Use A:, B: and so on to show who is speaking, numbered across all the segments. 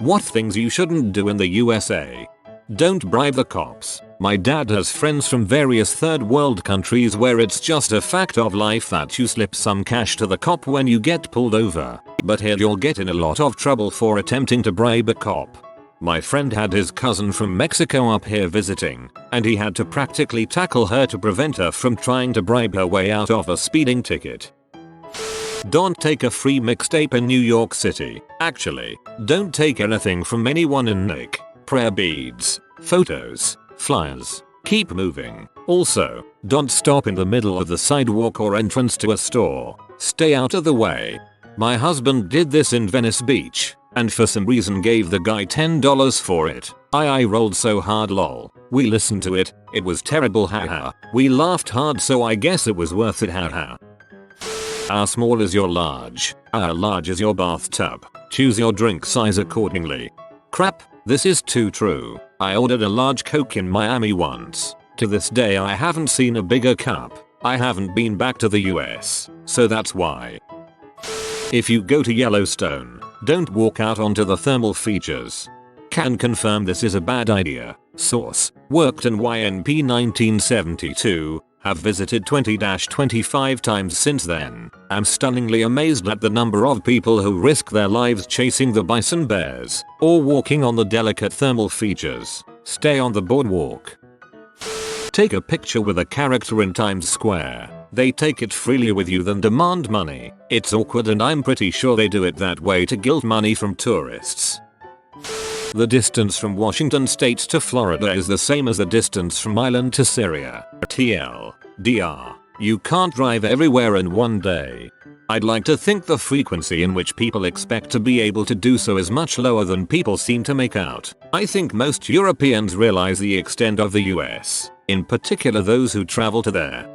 A: What things you shouldn't do in the USA. Don't bribe the cops. My dad has friends from various third world countries where it's just a fact of life that you slip some cash to the cop when you get pulled over. But here you'll get in a lot of trouble for attempting to bribe a cop. My friend had his cousin from Mexico up here visiting, and he had to practically tackle her to prevent her from trying to bribe her way out of a speeding ticket. Don't take a free mixtape in New York City. Actually, don't take anything from anyone in Nick. Prayer beads, photos, flyers. Keep moving. Also, don't stop in the middle of the sidewalk or entrance to a store. Stay out of the way. My husband did this in Venice Beach, and for some reason gave the guy $10 for it. I rolled so hard lol. We listened to it, it was terrible haha. We laughed hard so I guess it was worth it haha. How small is your large? How large is your bathtub? Choose your drink size accordingly. Crap, this is too true. I ordered a large Coke in Miami once. To this day I haven't seen a bigger cup. I haven't been back to the US, so that's why. If you go to Yellowstone, don't walk out onto the thermal features. Can confirm this is a bad idea. Source: worked in YNP 1972. Have visited 20-25 times since then. I'm stunningly amazed at the number of people who risk their lives chasing the bison bears or walking on the delicate thermal features. Stay on the boardwalk. Take a picture with a character in Times Square. They take it freely with you then demand money. It's awkward and I'm pretty sure they do it that way to guilt money from tourists. The distance from Washington state to Florida is the same as the distance from Ireland to Syria. TLDR. You can't drive everywhere in one day. I'd like to think the frequency in which people expect to be able to do so is much lower than people seem to make out. I think most Europeans realize the extent of the US, in particular those who travel to there.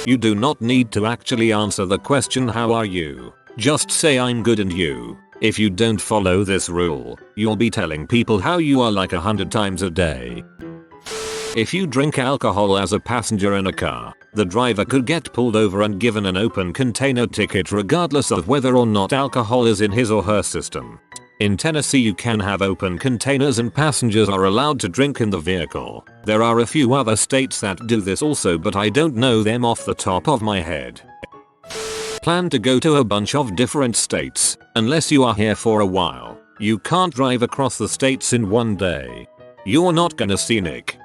A: You do not need to actually answer the question how are you. Just say I'm good and you. If you don't follow this rule, you'll be telling people how you are like 100 times a day. If you drink alcohol as a passenger in a car, the driver could get pulled over and given an open container ticket regardless of whether or not alcohol is in his or her system. In Tennessee you can have open containers and passengers are allowed to drink in the vehicle. There are a few other states that do this also but I don't know them off the top of my head. Plan to go to a bunch of different states, unless you are here for a while. You can't drive across the states in one day. You're not gonna see Nick,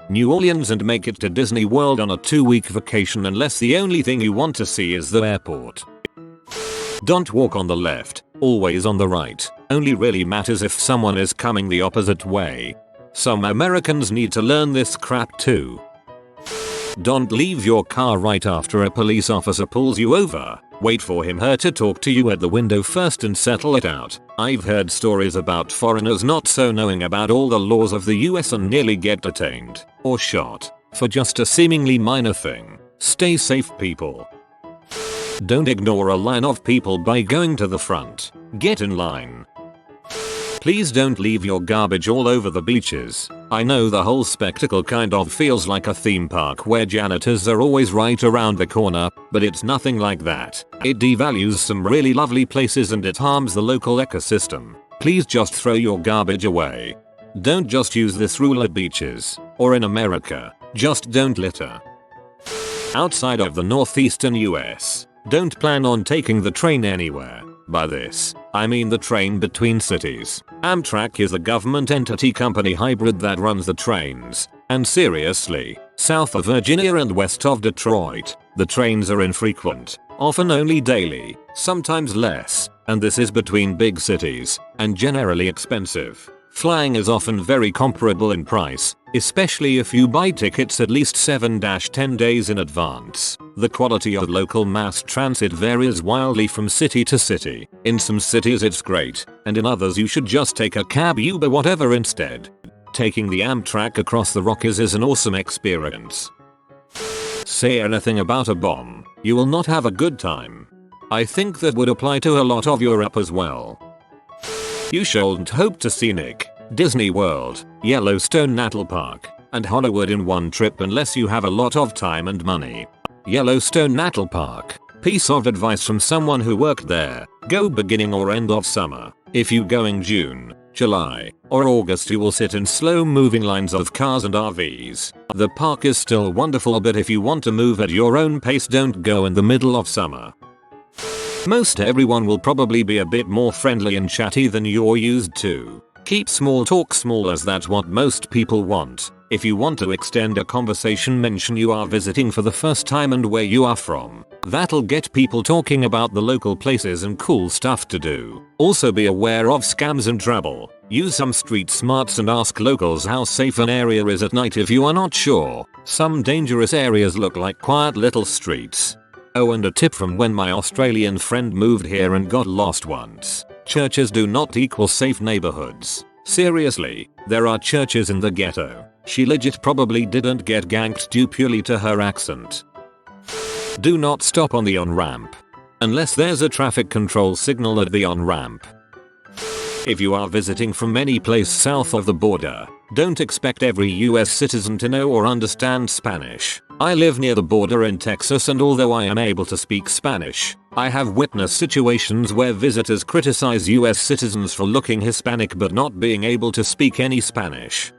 A: New Orleans and make it to Disney World on a 2-week vacation unless the only thing you want to see is the airport. Don't walk on the left, always on the right. Only really matters if someone is coming the opposite way. Some Americans need to learn this crap too. Don't leave your car right after a police officer pulls you over. Wait for him/her to talk to you at the window first and settle it out. I've heard stories about foreigners not so knowing about all the laws of the US and nearly get detained or shot for just a seemingly minor thing. Stay safe people. Don't ignore a line of people by going to the front. Get in line. Please don't leave your garbage all over the beaches. I know the whole spectacle kind of feels like a theme park where janitors are always right around the corner, but it's nothing like that. It devalues some really lovely places and it harms the local ecosystem. Please just throw your garbage away. Don't just use this rule at beaches, or in America, just don't litter. Outside of the northeastern US, don't plan on taking the train anywhere. By this, I mean the train between cities. Amtrak is a government entity company hybrid that runs the trains. And seriously, south of Virginia and west of Detroit, the trains are infrequent, often only daily, sometimes less, and this is between big cities, and generally expensive. Flying is often very comparable in price, especially if you buy tickets at least 7-10 days in advance. The quality of local mass transit varies wildly from city to city. In some cities it's great, and in others you should just take a cab, Uber, whatever instead. Taking the Amtrak across the Rockies is an awesome experience. Say anything about a bomb, you will not have a good time. I think that would apply to a lot of Europe as well. You shouldn't hope to see Nick, Disney World, Yellowstone National Park, and Hollywood in one trip unless you have a lot of time and money. Yellowstone National Park. Piece of advice from someone who worked there: go beginning or end of summer. If you going June, July, or August, you will sit in slow moving lines of cars and RVs. The park is still wonderful, but if you want to move at your own pace, don't go in the middle of summer. Most everyone will probably be a bit more friendly and chatty than you're used to. Keep small talk small, as that's what most people want. If you want to extend a conversation, mention you are visiting for the first time and where you are from. That'll get people talking about the local places and cool stuff to do. Also be aware of scams and trouble. Use some street smarts and ask locals how safe an area is at night if you are not sure. Some dangerous areas look like quiet little streets. Oh, and a tip from when my Australian friend moved here and got lost once: churches do not equal safe neighborhoods. Seriously, there are churches in the ghetto. She legit probably didn't get ganked due purely to her accent. Do not stop on the on-ramp unless there's a traffic control signal at the on-ramp. If you are visiting from any place south of the border, don't expect every US citizen to know or understand Spanish. I live near the border in Texas, and although I am able to speak Spanish, I have witnessed situations where visitors criticize US citizens for looking Hispanic but not being able to speak any Spanish.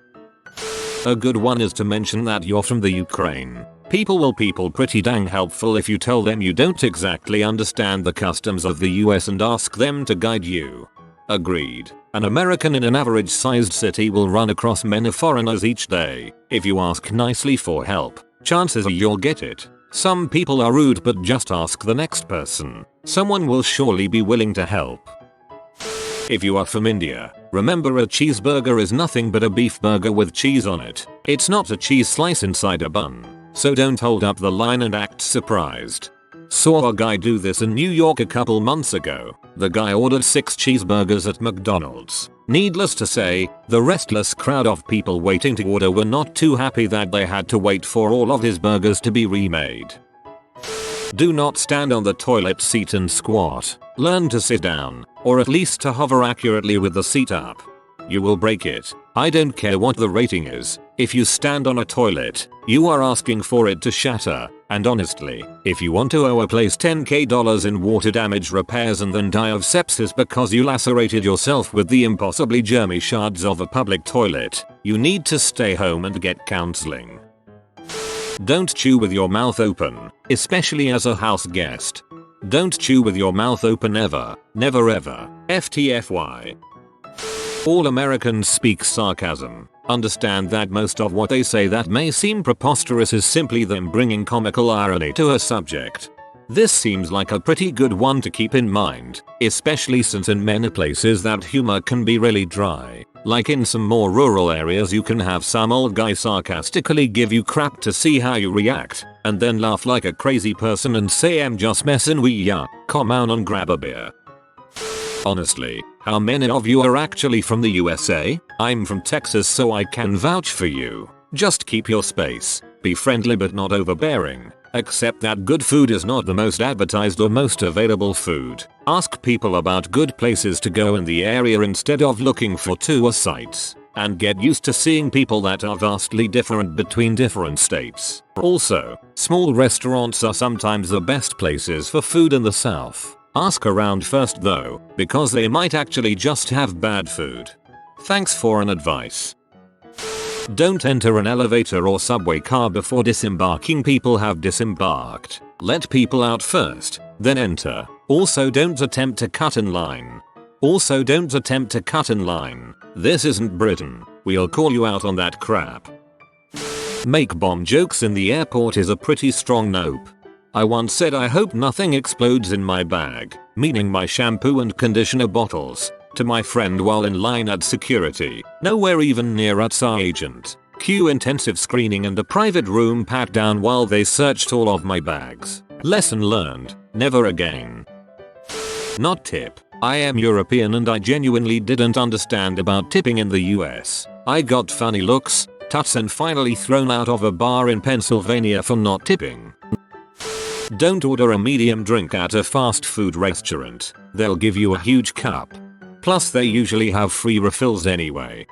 A: A good one is to mention that you're from the Ukraine. People will pretty dang helpful if you tell them you don't exactly understand the customs of the US and ask them to guide you. Agreed. An American in an average sized city will run across many foreigners each day. If you ask nicely for help, chances are you'll get it. Some people are rude, but just ask the next person. Someone will surely be willing to help. If you are from India, remember a cheeseburger is nothing but a beef burger with cheese on it. It's not a cheese slice inside a bun. So don't hold up the line and act surprised. Saw a guy do this in New York a couple months ago. The guy ordered 6 cheeseburgers at McDonald's. Needless to say, the restless crowd of people waiting to order were not too happy that they had to wait for all of his burgers to be remade. Do not stand on the toilet seat and squat. Learn to sit down, or at least to hover accurately with the seat up. You will break it. I don't care what the rating is. If you stand on a toilet, you are asking for it to shatter. And honestly, if you want to owe a place $10,000 in water damage repairs and then die of sepsis because you lacerated yourself with the impossibly germy shards of a public toilet, you need to stay home and get counseling. Don't chew with your mouth open, especially as a house guest. Don't chew with your mouth open ever. Never ever. FTFY. All Americans speak sarcasm. Understand that most of what they say that may seem preposterous is simply them bringing comical irony to a subject. This seems like a pretty good one to keep in mind, especially since in many places that humor can be really dry. Like in some more rural areas, you can have some old guy sarcastically give you crap to see how you react, and then laugh like a crazy person and say, "I'm just messing with ya, come on and grab a beer." Honestly, how many of you are actually from the USA? I'm from Texas, so I can vouch for you. Just keep your space. Be friendly but not overbearing. Accept that good food is not the most advertised or most available food. Ask people about good places to go in the area instead of looking for tour sites. And get used to seeing people that are vastly different between different states. Also, small restaurants are sometimes the best places for food in the South. Ask around first though, because they might actually just have bad food. Thanks for an advice. Don't enter an elevator or subway car before disembarking. People have disembarked. Let people out first, then enter. Also don't attempt to cut in line. This isn't Britain. We'll call you out on that crap. Make bomb jokes in the airport is a pretty strong nope. I once said I hope nothing explodes in my bag, meaning my shampoo and conditioner bottles, to my friend while in line at security, nowhere even near our agent. Cue intensive screening and a private room pat down while they searched all of my bags. Lesson learned, never again. Not tip. I am European and I genuinely didn't understand about tipping in the US. I got funny looks, tuts, and finally thrown out of a bar in Pennsylvania for not tipping. Don't order a medium drink at a fast food restaurant. They'll give you a huge cup. Plus they usually have free refills anyway.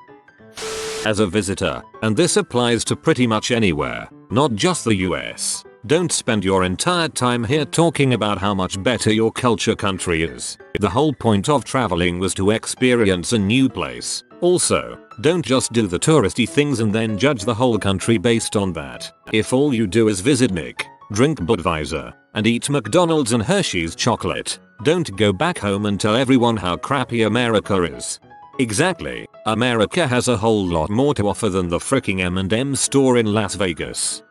A: As a visitor, and this applies to pretty much anywhere, not just the US, Don't spend your entire time here talking about how much better your culture country is. The whole point of traveling was to experience a new place. Also, don't just do the touristy things and then judge the whole country based on that. If all you do is visit Nick, drink Budweiser, and eat McDonald's and Hershey's chocolate, don't go back home and tell everyone how crappy America is. Exactly, America has a whole lot more to offer than the fricking M&M store in Las Vegas.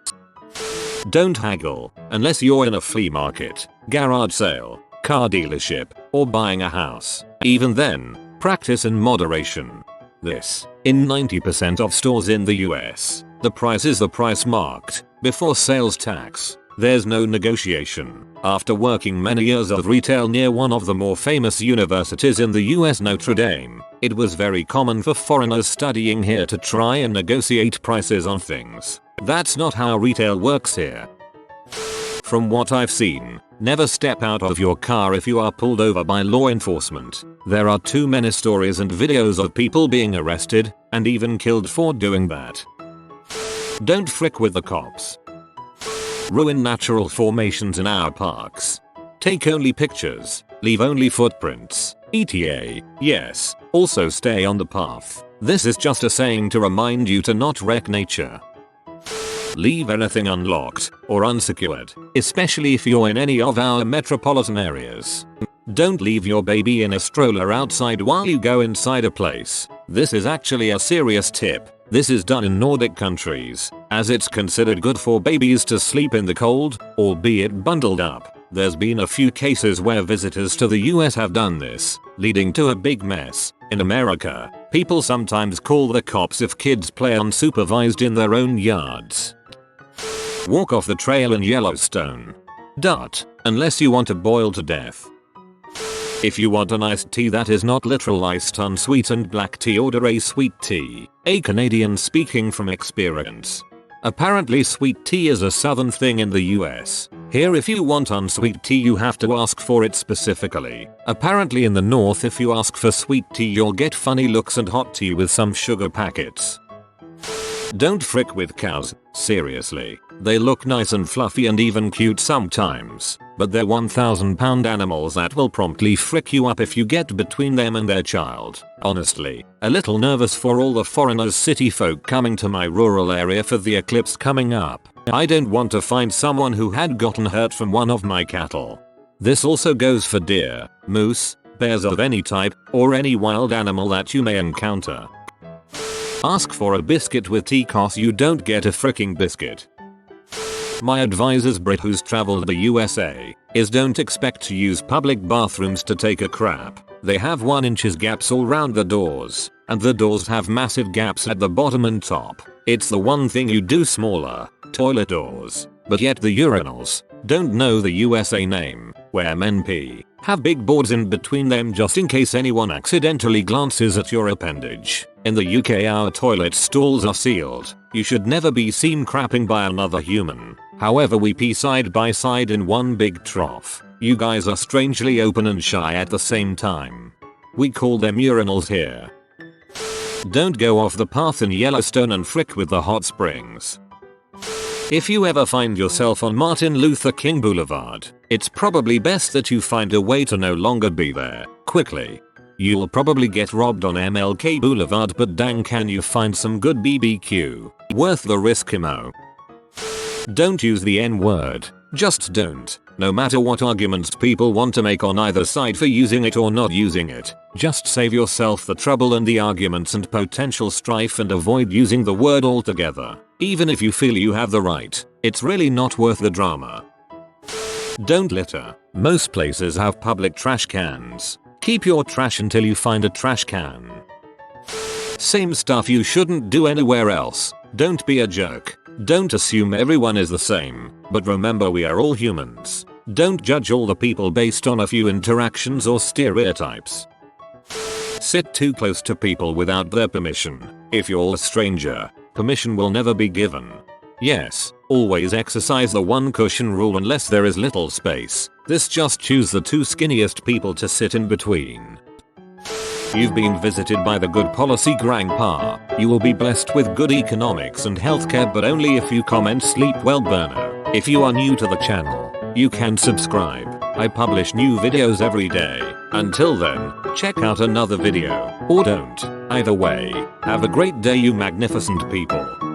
A: Don't haggle, unless you're in a flea market, garage sale, car dealership, or buying a house. Even then, practice in moderation. In 90% of stores in the US, the price is the price marked, before sales tax. There's no negotiation. After working many years of retail near one of the more famous universities in the US, Notre Dame, it was very common for foreigners studying here to try and negotiate prices on things. That's not how retail works here. From what I've seen, never step out of your car if you are pulled over by law enforcement. There are too many stories and videos of people being arrested and even killed for doing that. Don't frick with the cops. Ruin natural formations in our parks. Take only pictures, leave only footprints, etc. Yes, also stay on the path. This is just a saying to remind you to not wreck nature. Leave anything unlocked or unsecured, especially if you're in any of our metropolitan areas. Don't leave your baby in a stroller outside while you go inside a place. This is actually a serious tip. This is done in Nordic countries, as it's considered good for babies to sleep in the cold, albeit bundled up. There's been a few cases where visitors to the US have done this, leading to a big mess. In America, people sometimes call the cops if kids play unsupervised in their own yards. Walk off the trail in Yellowstone. Unless you want to boil to death. If you want an iced tea that is not literal iced unsweetened black tea, order a sweet tea. A Canadian speaking from experience. Apparently sweet tea is a southern thing in the US. Here if you want unsweet tea you have to ask for it specifically. Apparently in the north if you ask for sweet tea you'll get funny looks and hot tea with some sugar packets. Don't frick with cows, seriously. They look nice and fluffy and even cute sometimes, but they're 1,000-pound animals that will promptly frick you up if you get between them and their child. Honestly, a little nervous for all the foreigners city folk coming to my rural area for the eclipse coming up. I don't want to find someone who had gotten hurt from one of my cattle. This also goes for deer, moose, bears of any type, or any wild animal that you may encounter. Ask for a biscuit with tea cause you don't get a fricking biscuit. My advisor's Brit who's traveled the USA is don't expect to use public bathrooms to take a crap. They have 1 inches gaps all round the doors, and the doors have massive gaps at the bottom and top. It's the one thing you do smaller, toilet doors. But yet the urinals, don't know the USA name, where men pee, have big boards in between them just in case anyone accidentally glances at your appendage. In the UK our toilet stalls are sealed. You should never be seen crapping by another human. However we pee side by side in one big trough. You guys are strangely open and shy at the same time. We call them urinals here. Don't go off the path in Yellowstone and frick with the hot springs. If you ever find yourself on Martin Luther King Boulevard, it's probably best that you find a way to no longer be there, quickly. You'll probably get robbed on MLK Boulevard, but dang can you find some good BBQ. Worth the risk, Imo. Don't use the N-word. Just don't. No matter what arguments people want to make on either side for using it or not using it, just save yourself the trouble and the arguments and potential strife and avoid using the word altogether. Even if you feel you have the right, it's really not worth the drama. Don't litter. Most places have public trash cans. Keep your trash until you find a trash can. Same stuff you shouldn't do anywhere else. Don't be a jerk. Don't assume everyone is the same, but remember we are all humans. Don't judge all the people based on a few interactions or stereotypes. Sit too close to people without their permission. If you're a stranger, permission will never be given. Yes, always exercise the one cushion rule unless there is little space. This just choose the 2 skinniest people to sit in between. You've been visited by the good policy grandpa. You will be blessed with good economics and healthcare, but only if you comment sleep well, Burno. If you are new to the channel, you can subscribe. I publish new videos every day. Until then, check out another video, or don't. Either way, have a great day you magnificent people.